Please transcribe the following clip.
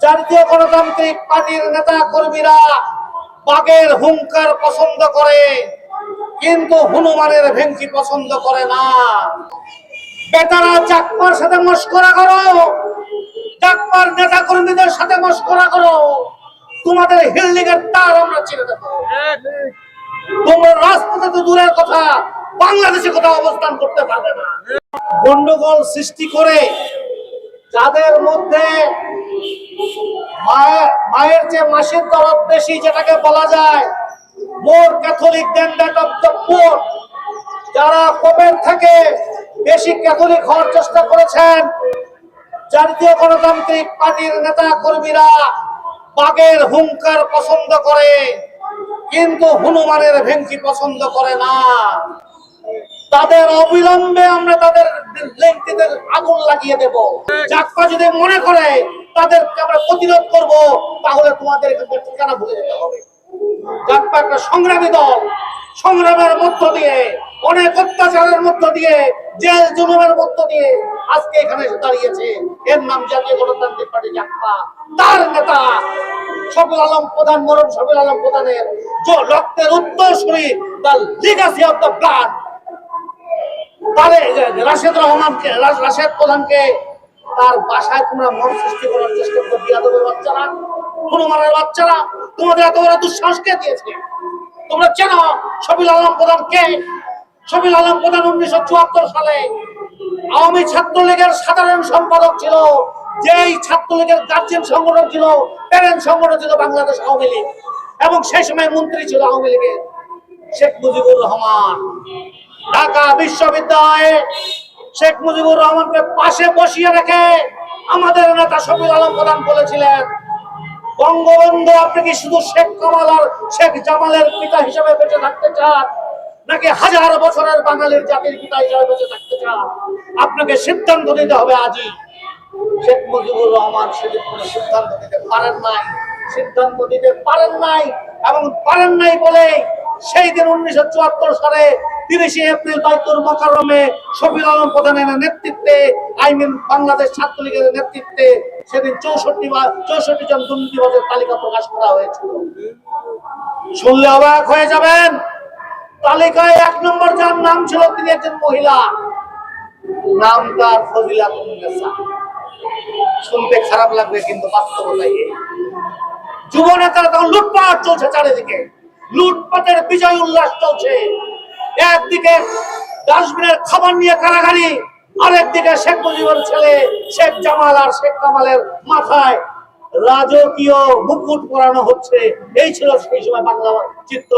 জাতীয় গণতান্ত্রিক পার্টির নেতা কর্মীরা বাঘের হুঙ্কার পছন্দ করে, কিন্তু হনুমানের ভেংচি পছন্দ করে না। বেটারা চাকমার সাথে মস্করা করো, চাকমার নেতা কর্মীদের সাথে মস্করা করো, তোমাদের হিল্ডিং এর তার আমরা ছেড়ে দেব। তোমরা রাজপথে তো দূরের কথা, বাংলাদেশে কোথাও অবস্থান করতে পারবে না। গন্ডগোল সৃষ্টি করে যাদের মধ্যে মায়ের যে মাসির দরদ বেশি, যেটাকে বলা যায় more Catholic than that of the pope, যারা কবের থেকে বেশি ক্যাথলিক হওয়ার চেষ্টা করেছেন, জাতীয় গণতান্ত্রিক পার্টির নেতা কর্মীরা বাঘের হুঙ্কার পছন্দ করে, কিন্তু হনুমানের ভেংচি পছন্দ করে না। তাদের অবিলম্বে আমরা তাদের লেংটিতে আগুন লাগিয়ে দেব। চাকমা যদি মনে করে তাদেরকে আমরা প্রতিরোধ করব, তাহলে তোমাদের ঠিকানা ভুলে যেতে হবে। চাকমা একটা সংগ্রামী দল, সংগ্রামের মধ্য দিয়ে, অনেক অত্যাচারের মধ্য দিয়ে, জেল জুলুমের মধ্য দিয়ে আজকে এখানে এসে দাঁড়িয়েছে। এর নাম জাতীয় গণতান্ত্রিক পার্টি চাকমা। তার নেতা শফিউল আলম প্রধান, মরম শফিউল আলম প্রধানের যে রক্তের উত্তরসূরি, the Legacy of the blood, Rashed রহমানকে, রাশেদ প্রধানকে তার বাসায় তোমরা মন সৃষ্টি করার চেষ্টা করো। বিয়াদবের বাচ্চারা, হনুমানের বাচ্চারা, তোমাদের এত বড় দুঃসাহস কে দিয়েছে? তোমরা চেনো শফিউল আলম প্রধান কে? শফিউল আলম প্রধান 1974 সালে আওয়ামী ছাত্রলীগের সাধারণ সম্পাদক ছিল। যেই ছাত্রলীগের গার্জিয়ান সংগঠন ছিল, প্যারেন্ট সংগঠন ছিল বাংলাদেশ আওয়ামী লীগ, এবং সেই সময় মন্ত্রী ছিল আওয়ামী লীগের শেখ মুজিবুর রহমান। ঢাকা বিশ্ববিদ্যালয়ে শেখ মুজিবুর রহমানকে পাশে বসিয়ে রেখে আমাদের নেতা শফিউল আলম প্রধান বলেছিলেন, বঙ্গবন্ধু, আপনি কি শুধু শেখ কামাল আর শেখ জামালের পিতা হিসেবে বেঁচে থাকতে চান, নাকি হাজার বছরের বাঙালির জাতির পিতা হিসেবে বেঁচে থাকতে চান? আপনাকে সিদ্ধান্ত নিতে হবে আজই। শেখ মুজিবুর রহমান সেদিন কোনো সিদ্ধান্ত নিতে পারেন নাই, সিদ্ধান্ত নিতে পারেন নাই, এবং পারেন নাই বলে সেই দিন 1974 সালে 30 এপ্রিল বাইতুল মোকাররমে শফিউল আলম প্রধানের নেতৃত্বে, আই মিন বাংলাদেশ ছাত্রলীগের নেতৃত্বে, সেদিন 64 জন দুর্নীতিবাজের তালিকা প্রকাশ করা হয়েছিল। শুনলে অবাক হয়ে যাবেন। তালিকায় 1 নম্বর যার নাম ছিল, তিনি একজন মহিলা, নাম তার ফজিলাতুন্নেসা। শুনতে খারাপ লাগবে, কিন্তু বাস্তবতাই এই। যুব নেতারা তখন লুটপাট চলছে, চারিদিকে লুটপাটের বিজয় উল্লাস চলছে। একদিকে ডাস্টবিনের খাবার নিয়ে কারাগারি, আরেকদিকে শেখ মুজিবের ছেলে শেখ জামাল আর শেখ কামালের মাথায় রাজকীয় মুকুট পরানো হচ্ছে। এই ছিল সেই সময় বাংলা চিত্র।